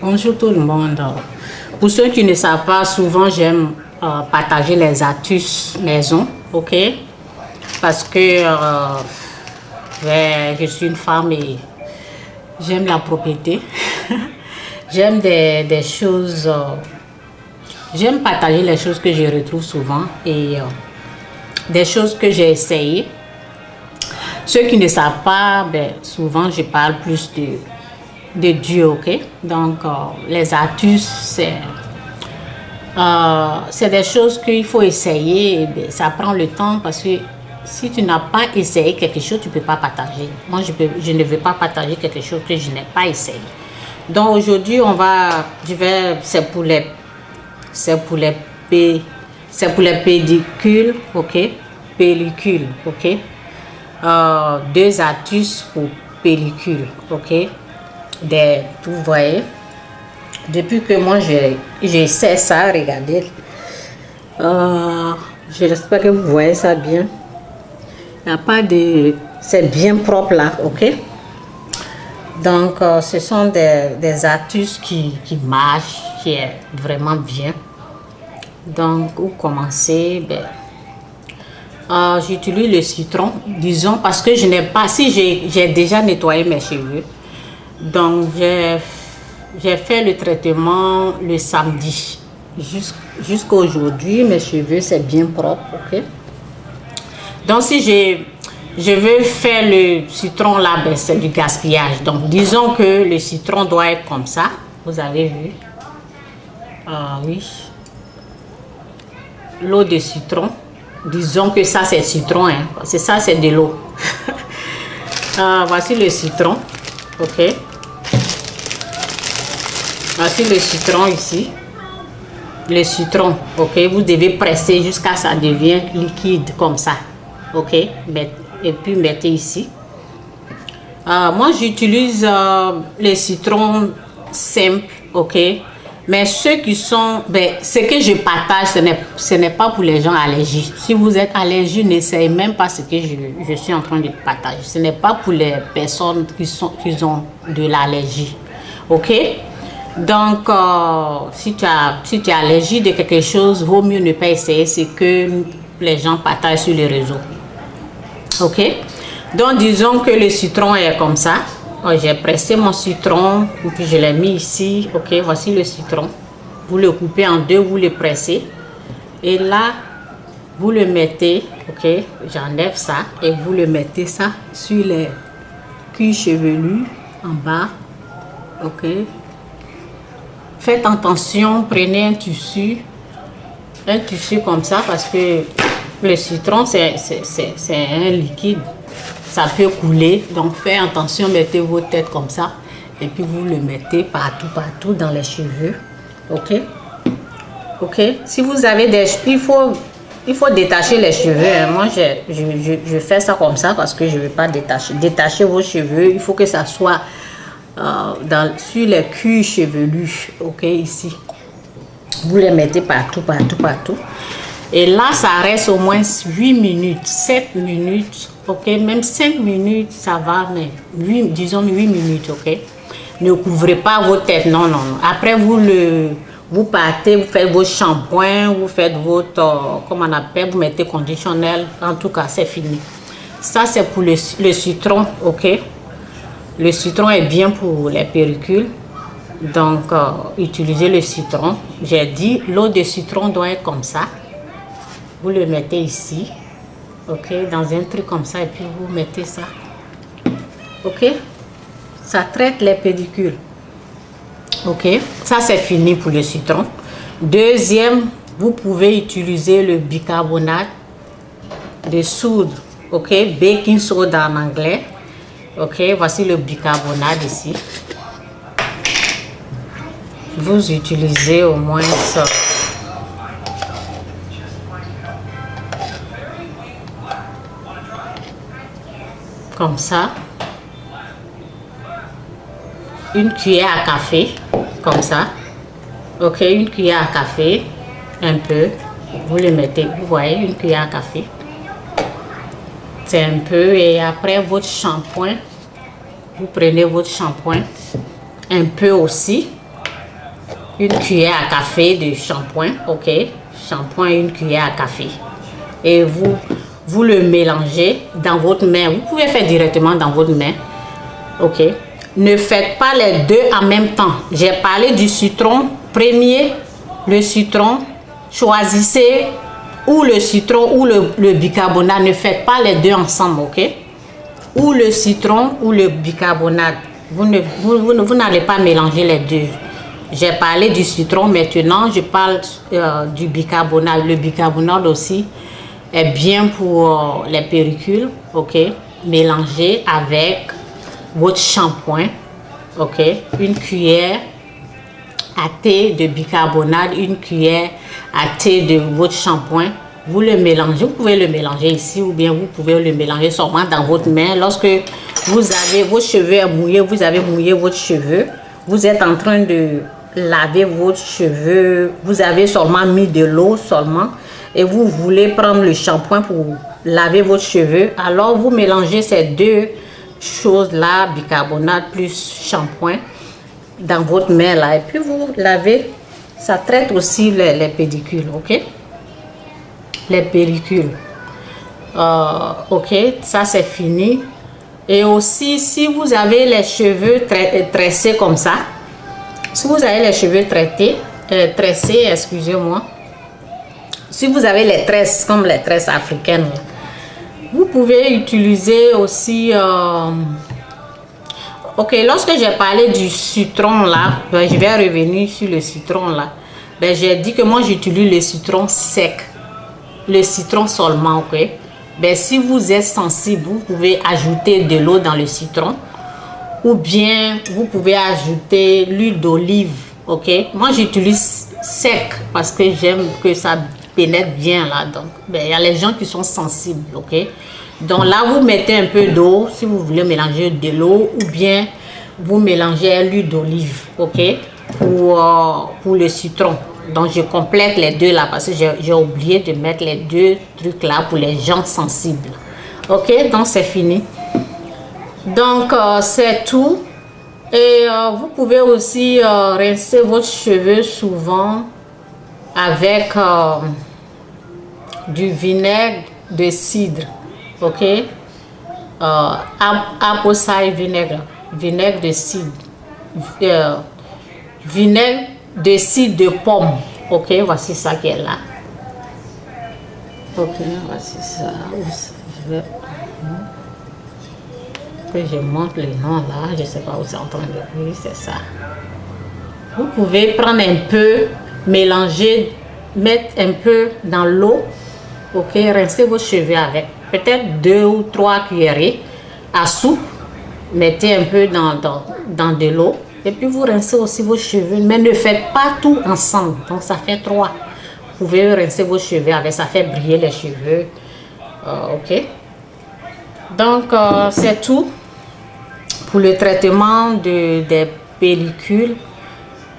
Bonjour tout le monde. Pour ceux qui ne savent pas, souvent j'aime partager les astuces maison, ok? Parce que je suis une femme et j'aime la propriété. J'aime des choses, j'aime partager les choses que je retrouve souvent et des choses que j'ai essayées. Ceux qui ne savent pas, souvent je parle plus de Dieu, ok? Donc, les astuces, c'est des choses qu'il faut essayer. Et ça prend le temps parce que si tu n'as pas essayé quelque chose, tu ne peux pas partager. Moi, je ne veux pas partager quelque chose que je n'ai pas essayé. Donc, aujourd'hui, c'est pour les pédicules, ok? Pellicules, ok? 2 astuces pour pellicule, ok? Vous voyez, depuis que moi j'essaie ça, regardez, j'espère que vous voyez ça bien. Il n'y a pas de, c'est bien propre là, ok? Donc ce sont des astuces qui marchent, qui est vraiment bien. Donc où commencer? J'utilise le citron, disons, parce que je n'ai pas, si j'ai déjà nettoyé mes cheveux. Donc, j'ai fait le traitement le samedi. Jusqu'à aujourd'hui, mes cheveux, c'est bien propre, ok? Donc, si je veux faire le citron là, c'est du gaspillage. Donc, disons que le citron doit être comme ça. Vous avez vu? Oui. L'eau de citron. Disons que ça, c'est citron, hein. C'est ça, c'est de l'eau. Voici le citron, ok? Voici le citron ici. Le citron, ok? Vous devez presser jusqu'à ce que ça devienne liquide comme ça, ok? Et puis mettez ici. Moi, j'utilise les citrons simples, ok? Mais ceux qui sont, ce que je partage, ce n'est pas pour les gens allergiques. Si vous êtes allergique, n'essayez même pas ce que je suis en train de partager. Ce n'est pas pour les personnes qui ont de l'allergie. Ok? Donc, si tu es allergique de quelque chose, vaut mieux ne pas essayer ce que les gens partagent sur les réseaux. Ok? Donc, disons que le citron est comme ça. J'ai pressé mon citron, et puis je l'ai mis ici. Ok, voici le citron. Vous le coupez en deux, vous le pressez. Et là, vous le mettez, ok, j'enlève ça. Et vous le mettez ça sur les cuirs chevelus en bas. Ok. Faites attention, prenez un tissu comme ça parce que le citron, c'est un liquide. Ça peut couler, donc faites attention, mettez vos têtes comme ça et puis vous le mettez partout dans les cheveux, ok? Ok, si vous avez il faut détacher les cheveux, hein. Moi je fais ça comme ça parce que je ne veux pas détacher vos cheveux. Il faut que ça soit sur les cuirs chevelus, ok, ici. Vous les mettez partout. Et là, ça reste au moins 8 minutes, 7 minutes, ok? Même 5 minutes, ça va, mais disons 8 minutes, ok? Ne couvrez pas vos têtes, non. Après, vous partez, vous faites vos shampoings, vous faites votre, comment on appelle, vous mettez conditionnel. En tout cas, c'est fini. Ça, c'est pour le citron, ok? Le citron est bien pour les pellicules. Donc, utilisez le citron. J'ai dit, l'eau de citron doit être comme ça. Vous le mettez ici, ok, dans un truc comme ça, et puis vous mettez ça, ok. Ça traite les pellicules, ok. Ça, c'est fini pour le citron. Deuxième, vous pouvez utiliser le bicarbonate de soude, ok, baking soda en anglais, ok. Voici le bicarbonate ici. Vous utilisez au moins ça. Comme ça, une cuillère à café, comme ça, ok, une cuillère à café, un peu, vous le mettez, vous voyez, une cuillère à café, c'est un peu, et après votre shampoing, vous prenez votre shampoing, un peu aussi, une cuillère à café de shampoing, ok, shampoing, une cuillère à café, et vous le mélangez dans votre main. Vous pouvez faire directement dans votre main, ok. Ne faites pas les deux en même temps. J'ai parlé du citron premier, le citron, choisissez ou le citron ou le bicarbonate. Ne faites pas les deux ensemble, ok, ou le citron ou le bicarbonate. Vous n'allez pas mélanger les deux. J'ai parlé du citron, maintenant je parle du bicarbonate. Le bicarbonate aussi est bien pour les pellicules, ok. Mélangez avec votre shampoing, ok. Une cuillère à thé de bicarbonate, une cuillère à thé de votre shampoing. Vous le mélangez, vous pouvez le mélanger ici ou bien vous pouvez le mélanger seulement dans votre main. Lorsque vous avez vos cheveux mouillés, vous avez mouillé votre cheveu, vous êtes en train de laver votre cheveu, vous avez seulement mis de l'eau seulement et vous voulez prendre le shampoing pour laver votre cheveu, alors vous mélangez ces deux choses là, bicarbonate plus shampoing, dans votre main là et puis vous lavez. Ça traite aussi les pellicules, ok, les pellicules, ok, ça c'est fini. Et aussi si vous avez les cheveux tressés comme ça, si vous avez les cheveux tressés, excusez-moi, si vous avez les tresses comme les tresses africaines, vous pouvez utiliser aussi ok. Lorsque j'ai parlé du citron là, je vais revenir sur le citron là. J'ai dit que moi j'utilise le citron sec, le citron seulement, ok. Si vous êtes sensible, vous pouvez ajouter de l'eau dans le citron ou bien vous pouvez ajouter l'huile d'olive, ok. Moi j'utilise sec parce que j'aime que ça pénètre bien là. Donc il y a les gens qui sont sensibles, ok. Donc là vous mettez un peu d'eau si vous voulez mélanger de l'eau ou bien vous mélangez l'huile d'olive, ok, pour le citron. Donc je complète les deux là parce que j'ai oublié de mettre les deux trucs là pour les gens sensibles, ok. Donc c'est fini. Donc c'est tout. Et vous pouvez aussi rincer votre cheveu souvent avec du vinaigre de cidre, ok. Apple cider vinaigre de cidre, vinaigre de cidre de pomme, ok. Voici ça qui est là, ok. Voici ça. Que je montre les noms là, je sais pas où c'est en train de oui, c'est ça. Vous pouvez prendre un peu, mélanger, mettre un peu dans l'eau, ok. Rincez vos cheveux avec peut-être 2 ou 3 cuillerées à soupe. Mettez un peu dans de l'eau et puis vous rincez aussi vos cheveux, mais ne faites pas tout ensemble, donc ça fait 3. Vous pouvez rincer vos cheveux avec, ça fait briller les cheveux, ok. Donc c'est tout pour le traitement des pellicules.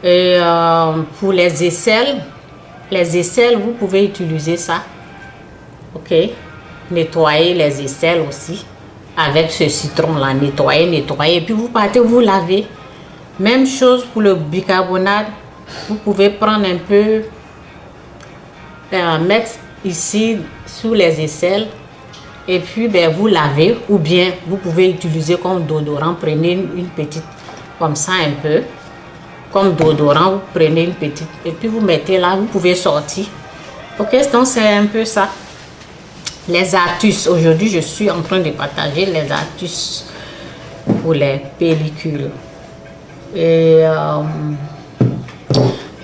Et pour les aisselles, vous pouvez utiliser ça, ok. Nettoyer les aisselles aussi avec ce citron là, nettoyer et puis vous partez, vous lavez. Même chose pour le bicarbonate, vous pouvez prendre un peu, mettre ici sous les aisselles et puis vous lavez, ou bien vous pouvez utiliser comme déodorant. Prenez une petite comme ça, un peu comme déodorant, vous prenez une petite et puis vous mettez là, vous pouvez sortir, ok. Donc c'est un peu ça. Les astuces, aujourd'hui je suis en train de partager les astuces pour les pellicules. Et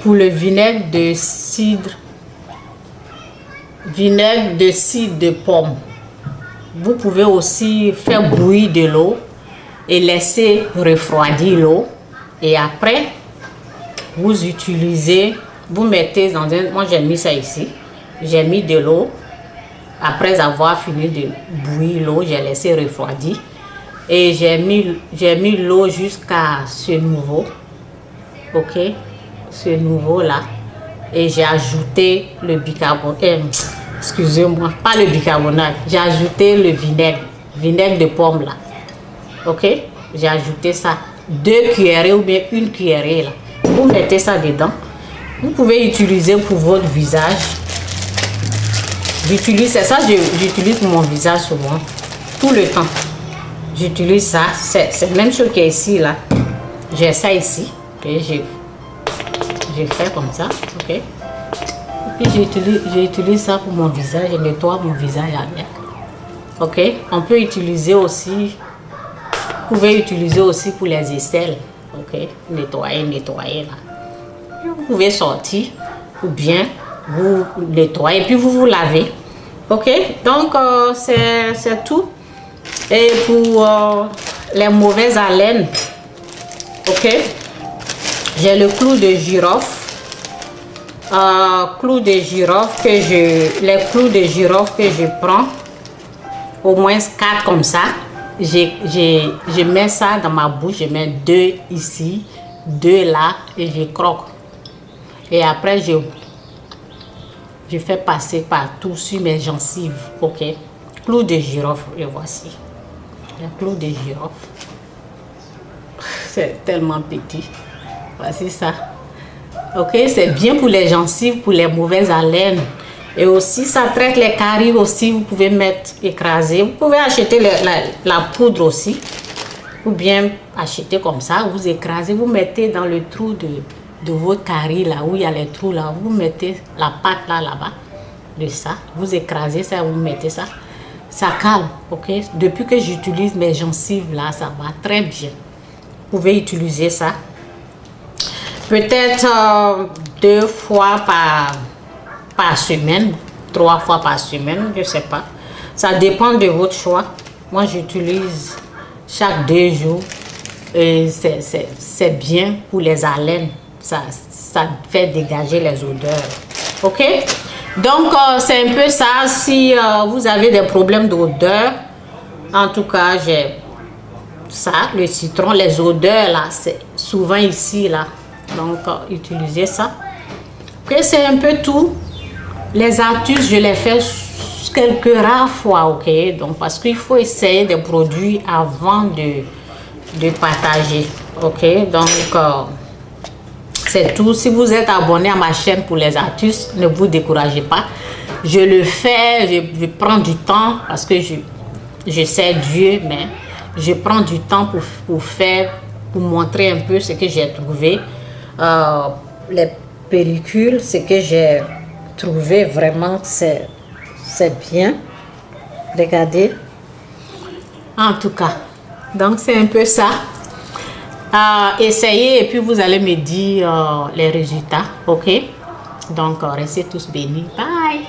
pour le vinaigre de cidre de pomme, vous pouvez aussi faire bouillir de l'eau et laisser refroidir l'eau, et après vous utilisez, vous mettez dans un, moi j'ai mis ça ici, j'ai mis de l'eau. Après avoir fini de bouillir l'eau, j'ai laissé refroidir et j'ai mis l'eau jusqu'à ce niveau, ok, ce niveau là, et j'ai ajouté le bicarbonate, excusez-moi, pas le bicarbonate, j'ai ajouté le vinaigre de pomme là, ok. J'ai ajouté ça, 2 cuillerées ou bien 1 cuillerée là. Vous mettez ça dedans. Vous pouvez utiliser pour votre visage. J'utilise ça, j'utilise pour mon visage souvent, tout le temps. J'utilise ça, c'est la même chose qu'ici là. J'ai ça ici, que j'ai fait comme ça, ok. Et puis j'utilise ça pour mon visage, je nettoie mon visage avec. Ok, on peut utiliser aussi, vous pouvez utiliser aussi pour les aisselles, ok. Nettoyer là. Vous pouvez sortir ou bien vous nettoyez et puis vous lavez. Ok, donc c'est tout. Et pour les mauvaises haleines, ok, j'ai le clou de girofle. Les clous de girofle que je prends, au moins 4 comme ça. Je mets ça dans ma bouche, je mets 2 ici, 2 là et je croque. Et après je fais passer partout sur mes gencives, ok. Clou de girofle, et voici. Le clou de girofle. C'est tellement petit. Voici ça. Ok, c'est bien pour les gencives, pour les mauvaises haleines. Et aussi, ça traite les caries aussi. Vous pouvez mettre, écraser. Vous pouvez acheter la poudre aussi. Ou bien acheter comme ça. Vous écrasez, vous mettez dans le trou de votre carie, là où il y a les trous, là. Vous mettez la pâte là-bas. De ça. Vous écrasez ça, vous mettez ça. Ça calme, ok? Depuis que j'utilise mes gencives, là, ça va très bien. Vous pouvez utiliser ça. Peut-être 2 fois par semaine, 3 fois par semaine, je ne sais pas. Ça dépend de votre choix. Moi, j'utilise chaque 2 jours. Et c'est bien pour les haleines. Ça fait dégager les odeurs. Ok? Donc, c'est un peu ça. Si vous avez des problèmes d'odeur, en tout cas, j'ai ça, le citron, les odeurs, là, c'est souvent ici, là. Donc, utilisez ça. Ok, c'est un peu tout. Les astuces, je les fais quelques rares fois, ok? Donc, parce qu'il faut essayer des produits avant de partager, ok? Donc, c'est tout. Si vous êtes abonné à ma chaîne pour les astuces, ne vous découragez pas. Je le fais, je prends du temps parce que je sais Dieu, mais je prends du temps pour faire, pour montrer un peu ce que j'ai trouvé. Les pellicules, ce que j'ai trouvé vraiment, c'est bien. Regardez. En tout cas, donc c'est un peu ça. Essayez et puis vous allez me dire les résultats, ok? Donc restez tous bénis, bye.